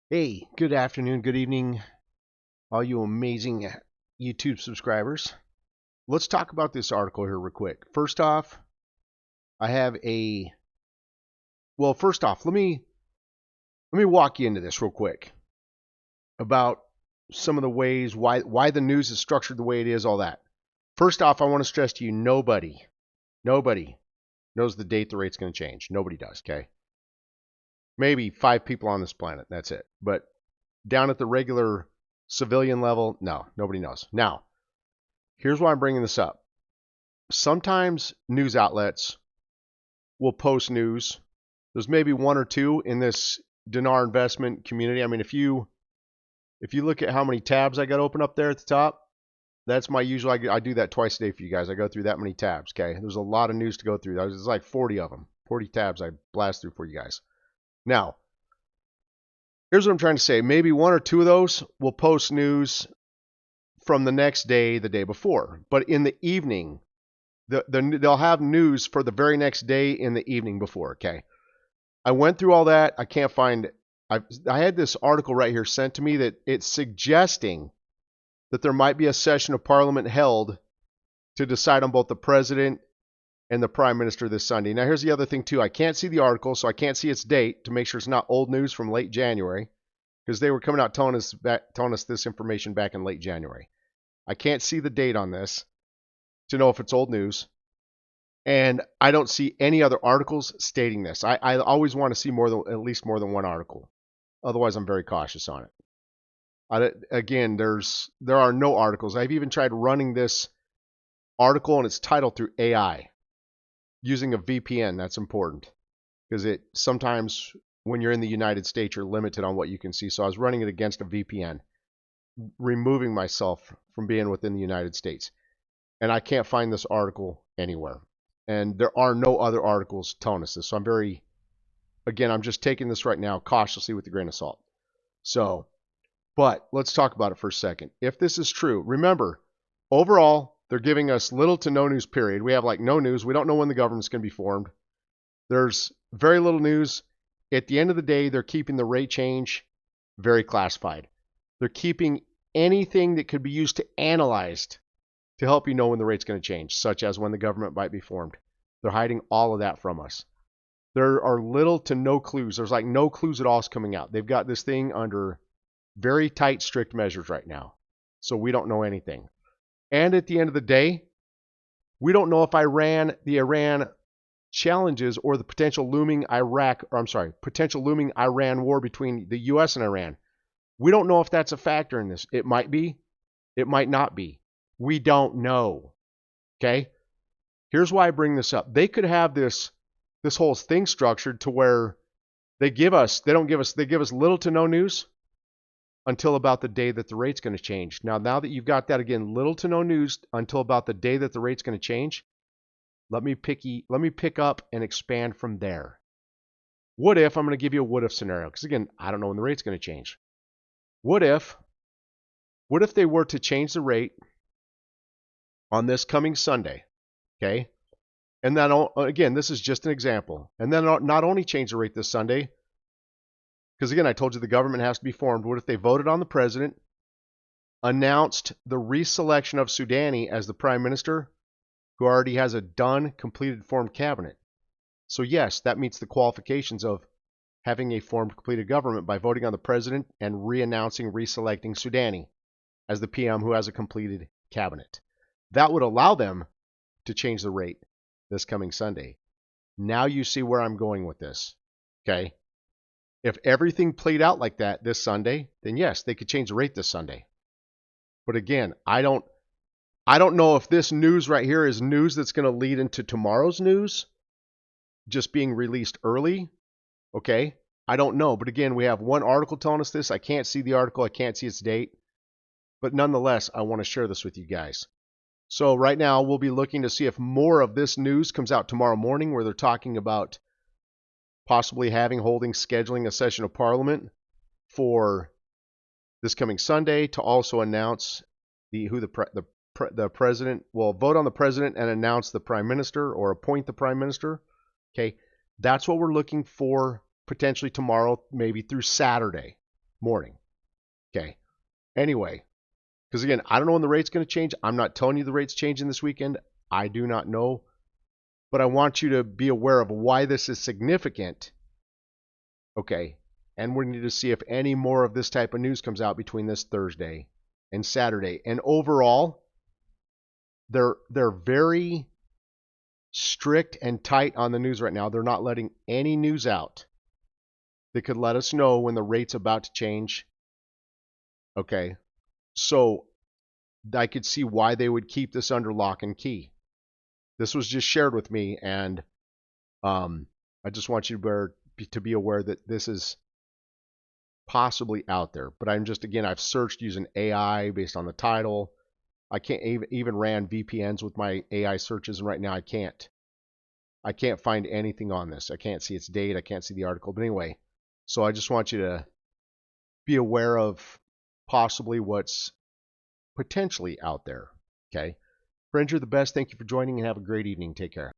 Hey, good afternoon, good evening, all you amazing YouTube subscribers. Let's talk about this article here real quick. First off, I have a first off, let me walk you into this real quick about some of the ways why the news is structured the way it is, all that. First off, I want to stress to you nobody knows the date the rate's going to change. Nobody does, okay? Maybe 5 people on this planet, that's it. But down at the regular civilian level, no, nobody knows. Now, here's why I'm bringing this up. Sometimes news outlets will post news. There's maybe one or two in this dinar investment community. I mean, if you look at how many tabs I got open up there at the top, that's my usual. I do that twice a day for you guys. I go through that many tabs. Okay, there's a lot of news to go through. There's like 40 of them, 40 tabs I blast through for you guys. Now, here's what I'm trying to say. Maybe one or two of those will post news from the next day, the day before, but in the evening, they'll have news for the very next day in the evening before. Okay, I went through all that. I can't find. I had this article right here sent to me that it's suggesting that there might be a session of Parliament held to decide on both the president and the prime minister this Sunday. Now, here's the other thing too. I can't see the article, so I can't see its date to make sure it's not old news from late January, because they were coming out telling us this information back in late January. I can't see the date on this to know if it's old news. And I don't see any other articles stating this. I always want to see at least more than one article. Otherwise, I'm very cautious on it. Again, there are no articles. I've even tried running this article and its title through AI using a VPN. That's important because it sometimes when you're in the United States, you're limited on what you can see. So I was running it against a VPN, removing myself from being within the United States. And I can't find this article anywhere. And there are no other articles telling us this. So I'm just taking this right now cautiously with a grain of salt. So, but let's talk about it for a second. If this is true, remember, overall, they're giving us little to no news, period. We have like no news. We don't know when the government's going to be formed. There's very little news. At the end of the day, they're keeping the rate change very classified. They're keeping anything that could be used to analyze to help you know when the rate's going to change, such as when the government might be formed. They're hiding all of that from us. There are little to no clues. There's like no clues at all coming out. They've got this thing under very tight, strict measures right now. So we don't know anything. And at the end of the day, we don't know if the Iran challenges or the potential looming Iran war between the US and Iran. We don't know if that's a factor in this. It might be. It might not be. We don't know. Okay? Here's why I bring this up. They could have this whole thing structured to where they give us little to no news until about the day that the rate's going to change. Now that you've got that again, little to no news until about the day that the rate's going to change, let me pick up and expand from there. What if, I'm going to give you a what if scenario, because again, I don't know when the rate's going to change. What if they were to change the rate on this coming Sunday, okay? And then, again, this is just an example. And then not only change the rate this Sunday, because again, I told you the government has to be formed. What if they voted on the president, announced the reselection of Soudani as the prime minister, who already has a done, completed, formed cabinet? So yes, that meets the qualifications of having a formed, completed government by voting on the president and re-announcing, reselecting Soudani as the PM who has a completed cabinet. That would allow them to change the rate this coming Sunday. Now you see where I'm going with this, okay? If everything played out like that this Sunday, then yes, they could change the rate this Sunday. But again, I don't know if this news right here is news that's going to lead into tomorrow's news just being released early, okay? I don't know. But again, we have one article telling us this. I can't see the article. I can't see its date. But nonetheless, I want to share this with you guys. So right now, we'll be looking to see if more of this news comes out tomorrow morning, where they're talking about possibly scheduling a session of Parliament for this coming Sunday to also announce the president will vote on the president and announce the prime minister or appoint the prime minister. Okay, that's what we're looking for potentially tomorrow, maybe through Saturday. morning. Okay. Anyway, because again, I don't know when the rate's going to change. I'm not telling you the rate's changing this weekend. I do not know. But I want you to be aware of why this is significant. Okay. And we need to see if any more of this type of news comes out between this Thursday and Saturday. And overall, they're very strict and tight on the news right now. They're not letting any news out that could let us know when the rate's about to change. Okay. So I could see why they would keep this under lock and key. This was just shared with me, and I just want you to be aware that this is possibly out there. But I've searched using AI based on the title. I can't even ran VPNs with my AI searches, and right now I can't find anything on this. I can't see its date. I can't see the article. But anyway, so I just want you to be aware of possibly what's potentially out there. Okay. Friends, you're the best. Thank you for joining and have a great evening. Take care.